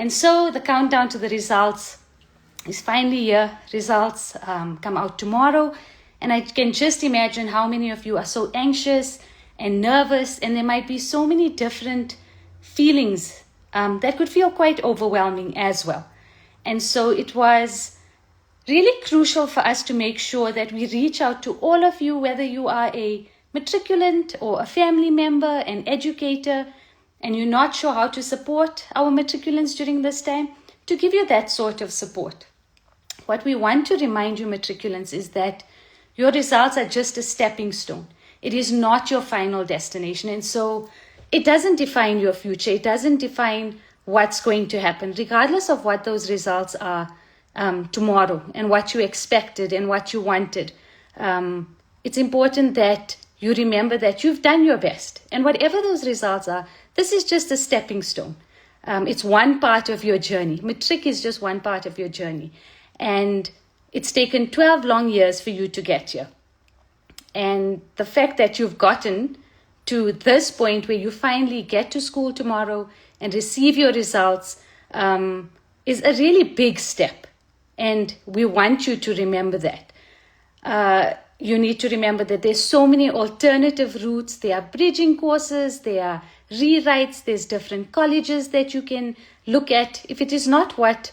And so the countdown to the results is finally here. Results come out tomorrow. And I can just imagine how many of you are so anxious and nervous, and there might be so many different feelings that could feel quite overwhelming as well. And so it was really crucial for us to make sure that we reach out to all of you, whether you are a matriculant or a family member, an educator, and you're not sure how to support our matriculants during this time, to give you that sort of support. What we want to remind you, matriculants, is that your results are just a stepping stone. It is not your final destination. And so it doesn't define your future. It doesn't define what's going to happen, regardless of what those results are tomorrow and what you expected and what you wanted. It's important that you remember that you've done your best. And whatever those results are, this is just a stepping stone. It's one part of your journey. Matric is just one part of your journey. And it's taken 12 long years for you to get here. And the fact that you've gotten to this point where you finally get to school tomorrow and receive your results is a really big step. And we want you to remember that. You need to remember that there's so many alternative routes. There are bridging courses, there are rewrites, there's different colleges that you can look at if it is not what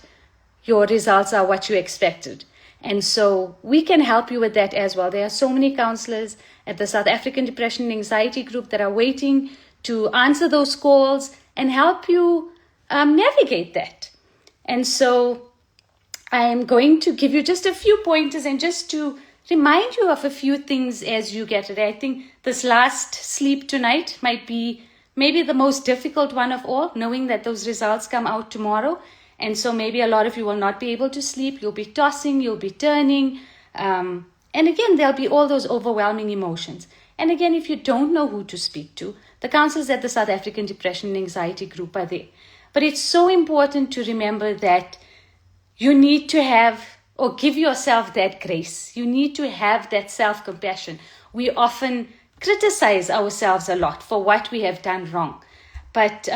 your results are what you expected. And so we can help you with that as well. There are so many counselors at the South African Depression and Anxiety Group that are waiting to answer those calls and help you navigate that. And so I'm going to give you just a few pointers and just to remind you of a few things as you get it. I think this last sleep tonight might be maybe the most difficult one of all, knowing that those results come out tomorrow. And so maybe a lot of you will not be able to sleep. You'll be tossing, you'll be turning. And again, there'll be all those overwhelming emotions. And again, if you don't know who to speak to, the counselors at the South African Depression and Anxiety Group are there. But it's so important to remember that you need to have or give yourself that grace. You need to have that self-compassion. We often criticize ourselves a lot for what we have done wrong. But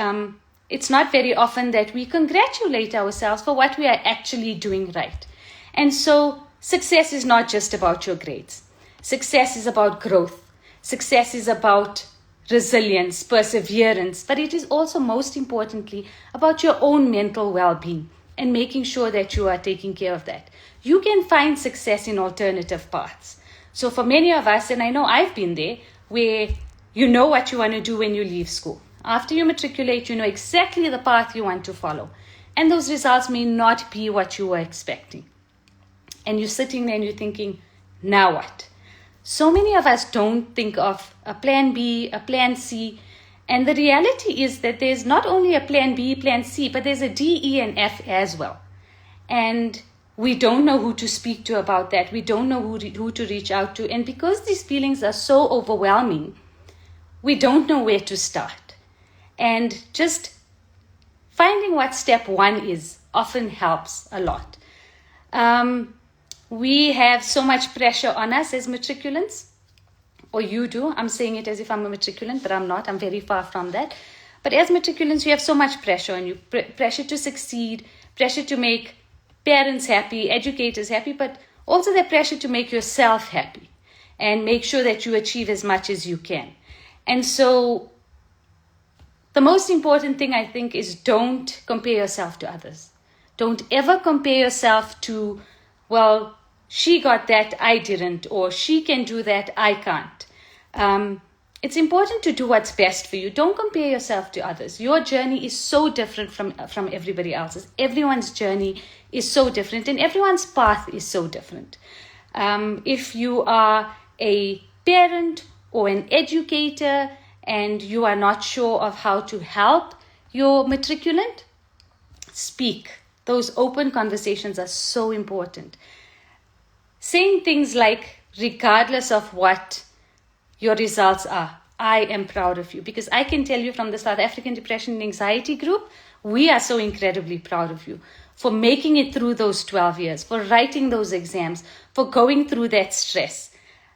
it's not very often that we congratulate ourselves for what we are actually doing right. And so success is not just about your grades. Success is about growth. Success is about resilience, perseverance, but it is also most importantly about your own mental well-being and making sure that you are taking care of that. You can find success in alternative paths. So for many of us, and I know I've been there, where you know what you want to do when you leave school. After you matriculate, you know exactly the path you want to follow. And those results may not be what you were expecting. And you're sitting there and you're thinking, now what? So many of us don't think of a plan B, a plan C. And the reality is that there's not only a plan B, plan C, but there's a D, E, and F as well. And we don't know who to speak to about that. We don't know who to reach out to. And because these feelings are so overwhelming, we don't know where to start. And just finding what step one is often helps a lot. We have so much pressure on us as matriculants, or you do. I'm saying it as if I'm a matriculant, but I'm not. I'm very far from that. But as matriculants, you have so much pressure on you. Pressure to succeed, pressure to make parents happy, educators happy, but also the pressure to make yourself happy and make sure that you achieve as much as you can. And so the most important thing, I think, is don't compare yourself to others. Don't ever compare yourself to, well, she got that, I didn't, or she can do that, I can't. It's important to do what's best for you. Don't compare yourself to others. Your journey is so different from everybody else's. Everyone's journey is so different, and everyone's path is so different. If you are a parent or an educator and you are not sure of how to help your matriculant, speak. Those open conversations are so important. Saying things like, regardless of what your results are, I am proud of you. Because I can tell you from the South African Depression and Anxiety Group, we are so incredibly proud of you for making it through those 12 years, for writing those exams, for going through that stress.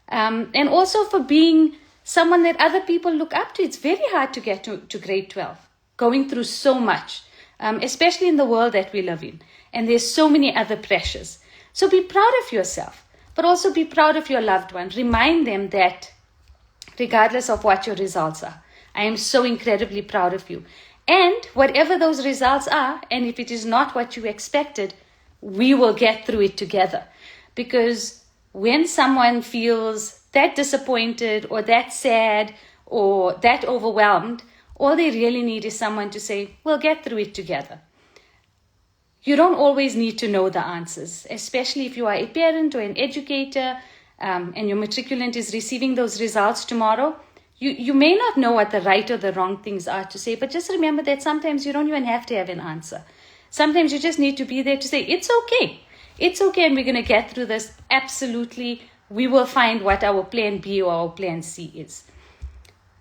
And also for being someone that other people look up to. It's very hard to get to grade 12, going through so much. especially in the world that we live in. And there's so many other pressures. So be proud of yourself, but also be proud of your loved one. Remind them that regardless of what your results are, I am so incredibly proud of you. And whatever those results are, and if it is not what you expected, we will get through it together. Because when someone feels that disappointed or that sad or that overwhelmed, all they really need is someone to say, we'll get through it together. You don't always need to know the answers, especially if you are a parent or an educator and your matriculant is receiving those results tomorrow. You may not know what the right or the wrong things are to say, but just remember that sometimes you don't even have to have an answer. Sometimes you just need to be there to say, it's okay. It's okay, and we're going to get through this. Absolutely, we will find what our plan B or our plan C is.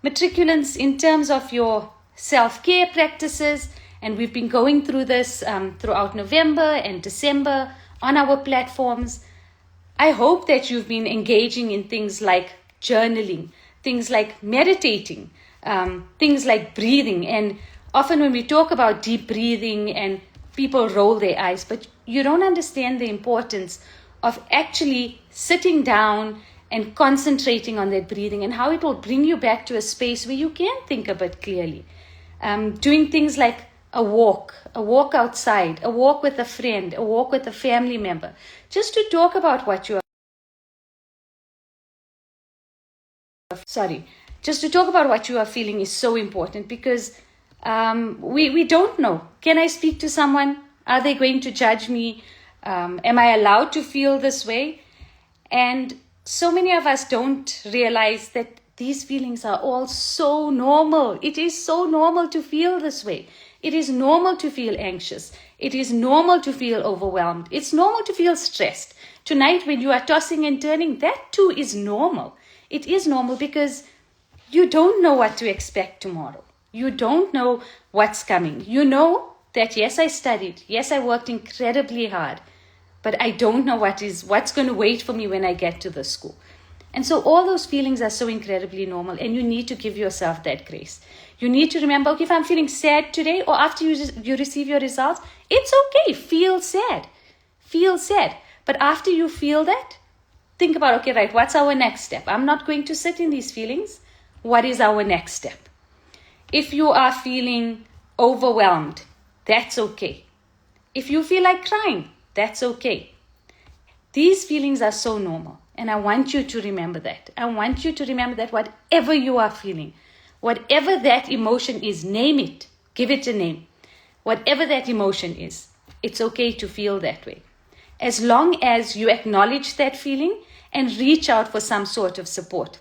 Matriculants, in terms of your self-care practices, and we've been going through this throughout November and December on our platforms, I hope that you've been engaging in things like journaling, things like meditating, things like breathing. And often when we talk about deep breathing and people roll their eyes, but you don't understand the importance of actually sitting down and concentrating on that breathing and how it will bring you back to a space where you can think a bit clearly. Doing things like a walk outside, a walk with a friend, a walk with a family member, just to talk about what you are feeling is so important, because we don't know. Can I speak to someone? Are they going to judge me? Am I allowed to feel this way? And so many of us don't realize that these feelings are all so normal. It is so normal to feel this way. It is normal to feel anxious. It is normal to feel overwhelmed. It's normal to feel stressed. Tonight, when you are tossing and turning, that too is normal. It is normal because you don't know what to expect tomorrow. You don't know what's coming. You know that, yes, I studied. Yes, I worked incredibly hard. But I don't know what's going to wait for me when I get to the school. And so all those feelings are so incredibly normal, and you need to give yourself that grace. You need to remember, okay, if I'm feeling sad today or after you receive your results, it's okay. Feel sad. Feel sad. But after you feel that, think about, okay, right, what's our next step? I'm not going to sit in these feelings. What is our next step? If you are feeling overwhelmed, that's okay. If you feel like crying, that's okay. These feelings are so normal. And I want you to remember that. I want you to remember that whatever you are feeling, whatever that emotion is, name it. Give it a name. Whatever that emotion is, it's okay to feel that way. As long as you acknowledge that feeling and reach out for some sort of support,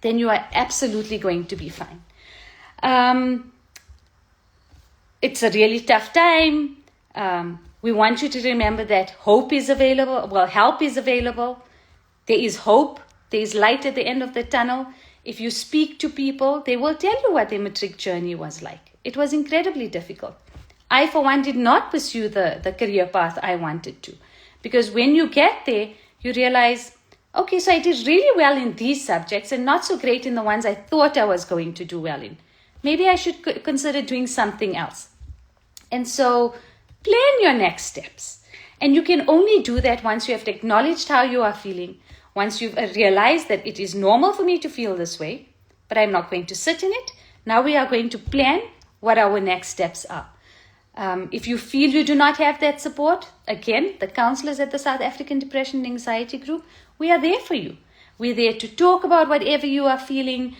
then you are absolutely going to be fine. It's a really tough time. We want you to remember that hope is available. Well, help is available. There is hope. There is light at the end of the tunnel. If you speak to people, they will tell you what their matric journey was like. It was incredibly difficult. I, for one, did not pursue the career path I wanted to. Because when you get there, you realize, okay, so I did really well in these subjects and not so great in the ones I thought I was going to do well in. Maybe I should consider doing something else. And so plan your next steps. And you can only do that once you have acknowledged how you are feeling, once you've realized that it is normal for me to feel this way, but I'm not going to sit in it. Now we are going to plan what our next steps are. If you feel you do not have that support, again, the counselors at the South African Depression and Anxiety Group, we are there for you. We're there to talk about whatever you are feeling,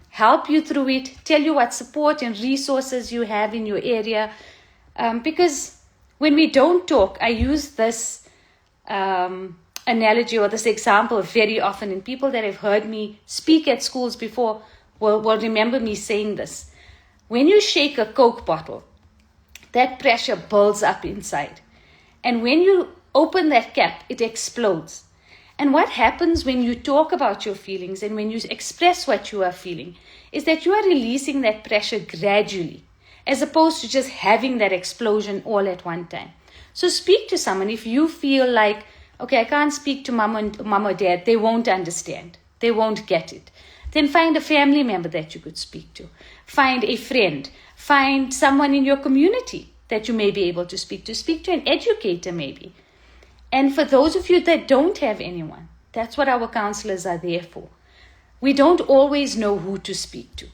help you through it, tell you what support and resources you have in your area. Because when we don't talk, I use this analogy or this example very often, and people that have heard me speak at schools before will remember me saying this. When you shake a Coke bottle, that pressure builds up inside. And when you open that cap, it explodes. And what happens when you talk about your feelings and when you express what you are feeling is that you are releasing that pressure gradually, as opposed to just having that explosion all at one time. So speak to someone. If you feel like, okay, I can't speak to mom or dad, they won't understand. They won't get it. Then find a family member that you could speak to. Find a friend. Find someone in your community that you may be able to speak to an educator maybe. And for those of you that don't have anyone, that's what our counselors are there for. We don't always know who to speak to,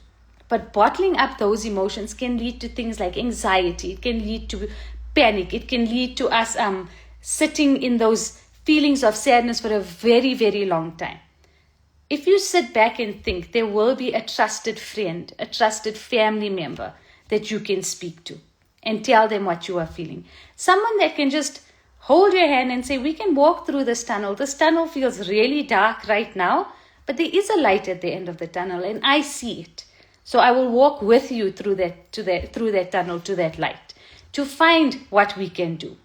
but bottling up those emotions can lead to things like anxiety. It can lead to panic. It can lead to us sitting in those feelings of sadness for a very, very long time. If you sit back and think, there will be a trusted friend, a trusted family member that you can speak to and tell them what you are feeling. Someone that can just hold your hand and say, we can walk through this tunnel. This tunnel feels really dark right now, but there is a light at the end of the tunnel and I see it. So I will walk with you through that tunnel to that light to find what we can do.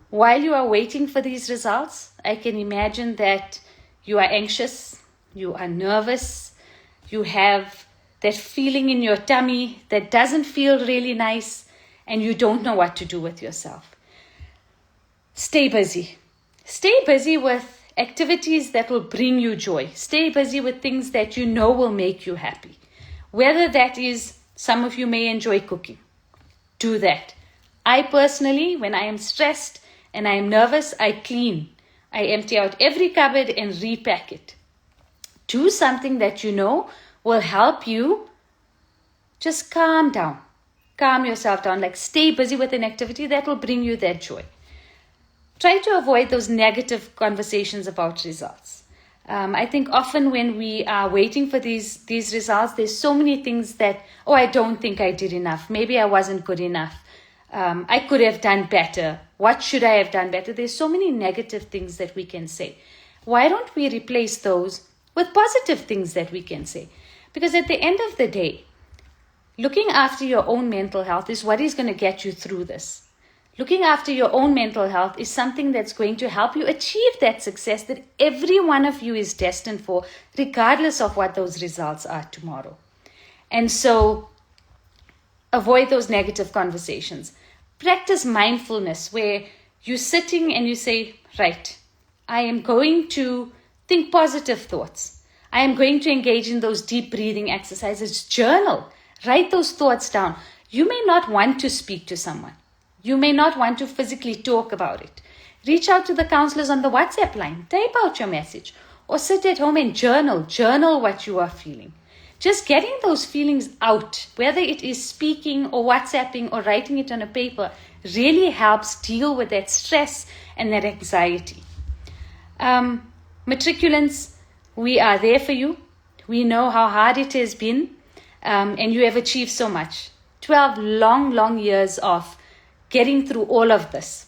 While you are waiting for these results, I can imagine that you are anxious, you are nervous, you have that feeling in your tummy that doesn't feel really nice, and you don't know what to do with yourself. Stay busy. Stay busy with activities that will bring you joy. Stay busy with things that you know will make you happy. Whether that is, some of you may enjoy cooking. Do that. I personally, when I am stressed and I am nervous, I clean. I empty out every cupboard and repack it. Do something that you know will help you just calm down. Calm yourself down. Like stay busy with an activity that will bring you that joy. Try to avoid those negative conversations about results. I think often when we are waiting for these results, there's so many things that, I don't think I did enough. Maybe I wasn't good enough. I could have done better. What should I have done better? There's so many negative things that we can say. Why don't we replace those with positive things that we can say? Because at the end of the day, looking after your own mental health is what is going to get you through this. Looking after your own mental health is something that's going to help you achieve that success that every one of you is destined for, regardless of what those results are tomorrow. And so, avoid those negative conversations. Practice mindfulness where you're sitting and you say, right, I am going to think positive thoughts. I am going to engage in those deep breathing exercises. Journal. Write those thoughts down. You may not want to speak to someone. You may not want to physically talk about it. Reach out to the counselors on the WhatsApp line. Type out your message. Or sit at home and journal. Journal what you are feeling. Just getting those feelings out, whether it is speaking or WhatsApping or writing it on a paper, really helps deal with that stress and that anxiety. Matriculants, we are there for you. We know how hard it has been, and you have achieved so much. 12 long years of getting through all of this,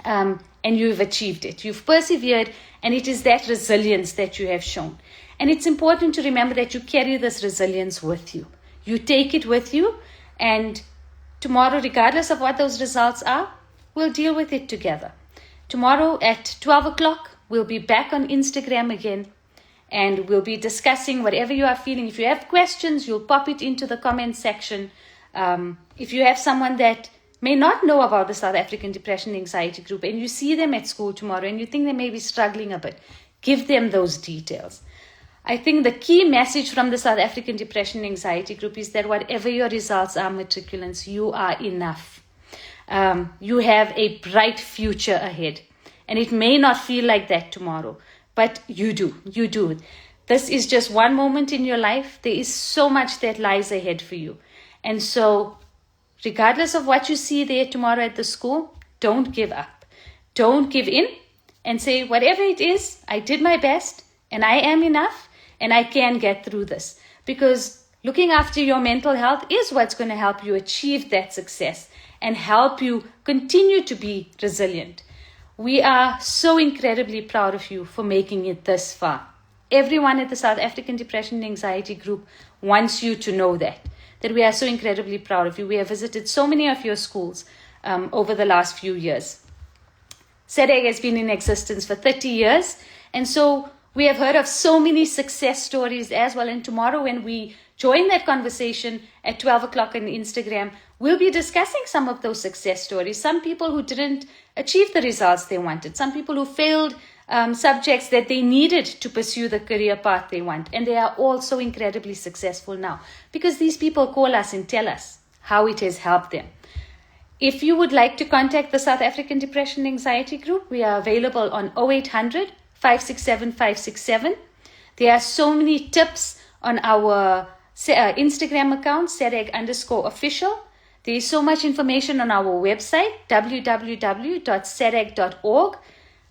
and you've achieved it. You've persevered, and it is that resilience that you have shown. And it's important to remember that you carry this resilience with you. You take it with you, and tomorrow, regardless of what those results are, we'll deal with it together. Tomorrow at 12 o'clock, we'll be back on Instagram again, and we'll be discussing whatever you are feeling. If you have questions, you'll pop it into the comment section. If you have someone that may not know about the South African Depression and Anxiety Group, and you see them at school tomorrow, and you think they may be struggling a bit, give them those details. I think the key message from the South African Depression and Anxiety Group is that whatever your results are, matriculants, you are enough. You have a bright future ahead. And it may not feel like that tomorrow, but you do. You do. This is just one moment in your life. There is so much that lies ahead for you. And so, regardless of what you see there tomorrow at the school, don't give up. Don't give in and say, whatever it is, I did my best and I am enough. And I can get through this, because looking after your mental health is what's going to help you achieve that success and help you continue to be resilient. We are so incredibly proud of you for making it this far. Everyone at the South African Depression and Anxiety Group wants you to know that we are so incredibly proud of you. We have visited so many of your schools over the last few years. SADAG has been in existence for 30 years, and so we have heard of so many success stories as well. And tomorrow when we join that conversation at 12 o'clock on Instagram, we'll be discussing some of those success stories. Some people who didn't achieve the results they wanted. Some people who failed subjects that they needed to pursue the career path they want. And they are all so incredibly successful now because these people call us and tell us how it has helped them. If you would like to contact the South African Depression and Anxiety Group, we are available on 0800 567 567. There are so many tips on our Instagram account, SADAG_official. There is so much information on our website, www.sadag.org.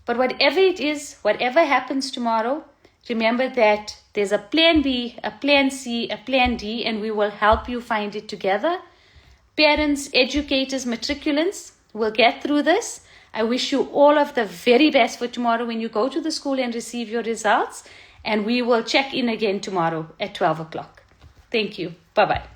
But whatever it is, whatever happens tomorrow, remember that there's a plan B, a plan C, a plan D, and we will help you find it together. Parents, educators, matriculants will get through this. I wish you all of the very best for tomorrow when you go to the school and receive your results. And we will check in again tomorrow at 12 o'clock. Thank you. Bye-bye.